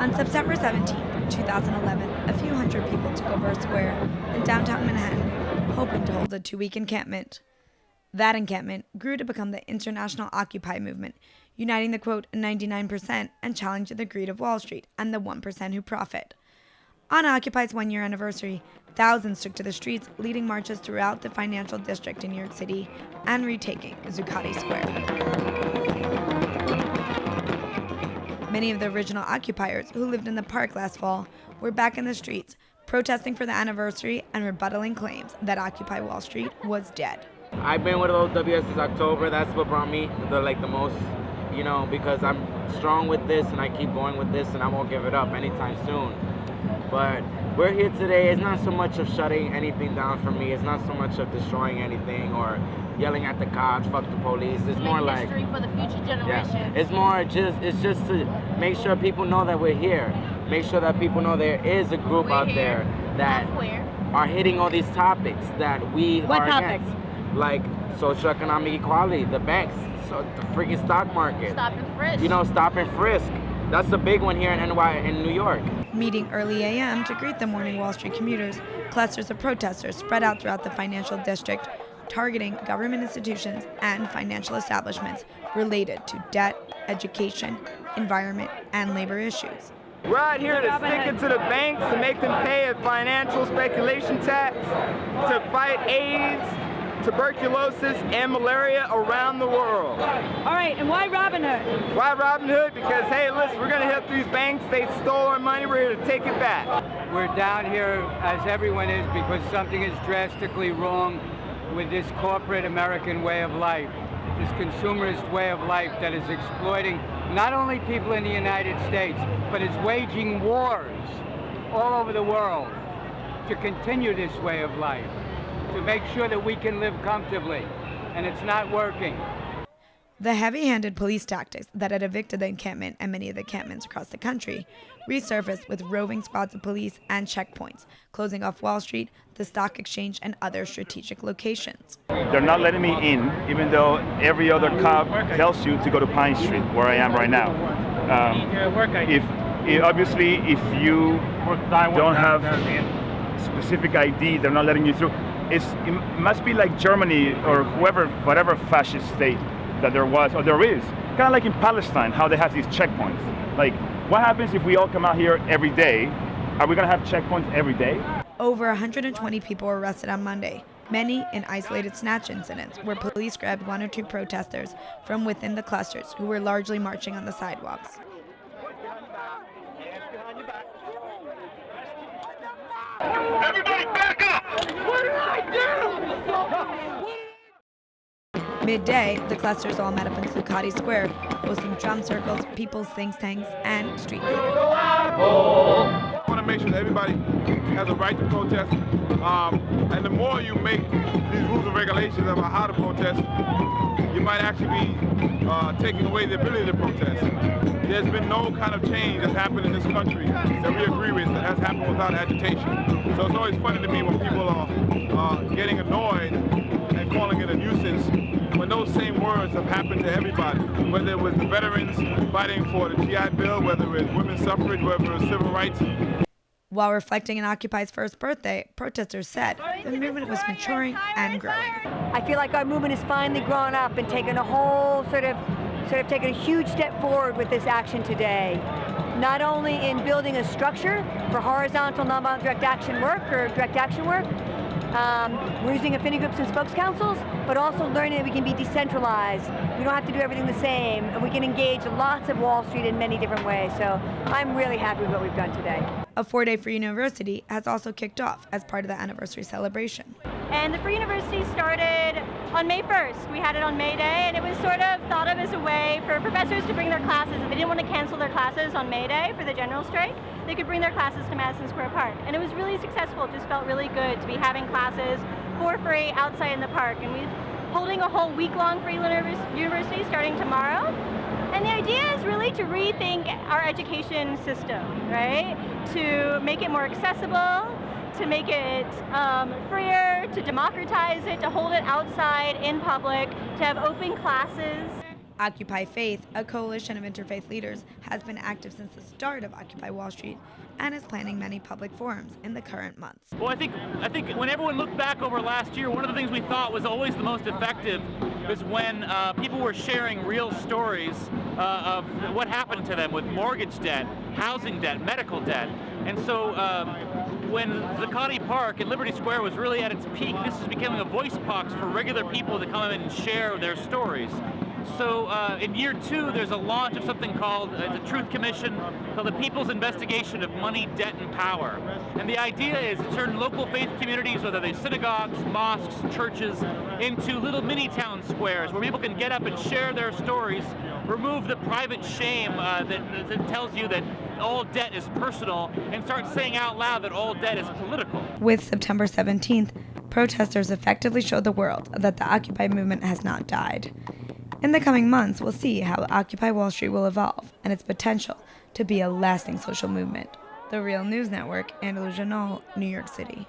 On September 17, 2011, a few hundred people took over a square in downtown Manhattan, hoping to hold a 2-week encampment. That encampment grew to become the international Occupy movement, uniting the, quote, 99% and challenging the greed of Wall Street and the 1% who profit. On Occupy's one-year anniversary, thousands took to the streets, leading marches throughout the financial district in New York City and retaking Zuccotti Square. Many of the original occupiers who lived in the park last fall were back in the streets, protesting for the anniversary and rebuttaling claims that Occupy Wall Street was dead. I've been with OWS since October. That's what brought me the most, because I'm strong with this and I keep going with this and I won't give it up anytime soon. But we're here today. It's not so much of shutting anything down for me. It's not so much of destroying anything or yelling at the cops, fuck the police. It's more like history for the future generation. Yeah, it's just to make sure people know that we're here. Make sure that people know there is a group out there that are hitting all these topics that we are against. Like socioeconomic equality, the banks, so the freaking stock market. Stop and frisk. Stop and frisk. That's the big one here in New York. Meeting early a.m. to greet the morning Wall Street commuters, clusters of protesters spread out throughout the financial district, targeting government institutions and financial establishments related to debt, education, environment, and labor issues. We're out here to stick it to the banks to make them pay a financial speculation tax, to fight AIDS, tuberculosis, and malaria around the world. All right, and why Robin Hood? Why Robin Hood? Because, hey, listen, we're going to help these banks. They stole our money. We're here to take it back. We're down here, as everyone is, because something is drastically wrong with this corporate American way of life, this consumerist way of life that is exploiting not only people in the United States, but is waging wars all over the world to continue this way of life, to make sure that we can live comfortably, and it's not working. The heavy-handed police tactics that had evicted the encampment and many of the encampments across the country resurfaced with roving squads of police and checkpoints, closing off Wall Street, the stock exchange, and other strategic locations. They're not letting me in, even though every other cop tells you to go to Pine Street, where I am right now. Obviously, if you don't have specific ID, they're not letting you through. It must be like Germany or whatever fascist state that there was or there is. Kind of like in Palestine, how they have these checkpoints. Like, what happens if we all come out here every day? Are we going to have checkpoints every day? Over 120 people were arrested on Monday, many in isolated snatch incidents where police grabbed 1 or 2 protesters from within the clusters who were largely marching on the sidewalks. Everybody back up! What did I do? Midday, the clusters all met up in Zuccotti Square, hosting drum circles, people's think tanks, and street meetings. I want to make sure that everybody has a right to protest. And the more you make these rules and regulations about how to protest, you might actually be taking away the ability to protest. There's been no kind of change that's happened in this country that we agree with that has happened without agitation. So it's always funny to me when people are getting annoyed and calling it a nuisance when those same words have happened to everybody, whether it was the veterans fighting for the GI Bill, whether it was women's suffrage, whether it was civil rights. While reflecting on Occupy's first birthday, protesters said the movement was maturing and growing. I feel like our movement has finally grown up and taken a whole sort of taken a huge step forward with this action today. Not only in building a structure for horizontal nonviolent direct action work or direct action work, we're using affinity groups and spokes councils, but also learning that we can be decentralized. We don't have to do everything the same, and we can engage lots of Wall Street in many different ways. So I'm really happy with what we've done today. A 4-day Free University has also kicked off as part of the anniversary celebration. And the Free University started on May 1st. We had it on May Day, and it was sort of thought of as a way for professors to bring their classes. If they didn't want to cancel their classes on May Day for the general strike, they could bring their classes to Madison Square Park. And it was really successful. It just felt really good to be having classes for free outside in the park. And we're holding a whole week-long Free University starting tomorrow. And the idea is really to rethink our education system, right? To make it more accessible, to make it freer, to democratize it, to hold it outside in public, to have open classes. Occupy Faith, a coalition of interfaith leaders, has been active since the start of Occupy Wall Street and is planning many public forums in the current months. Well, I think when everyone looked back over last year, one of the things we thought was always the most effective was when people were sharing real stories of what happened to them with mortgage debt, housing debt, medical debt. And so when Zuccotti Park and Liberty Square was really at its peak, this is becoming a voice box for regular people to come in and share their stories. So in year 2, there's a launch of something called the Truth Commission, called the People's Investigation of Money, Debt, and Power. And the idea is to turn local faith communities, whether they're synagogues, mosques, churches, into little mini town squares where people can get up and share their stories, remove the private shame that tells you that all debt is personal, and start saying out loud that all debt is political. With September 17th, protesters effectively showed the world that the Occupy movement has not died. In the coming months, we'll see how Occupy Wall Street will evolve and its potential to be a lasting social movement. The Real News Network, Andalusia Knoll, New York City.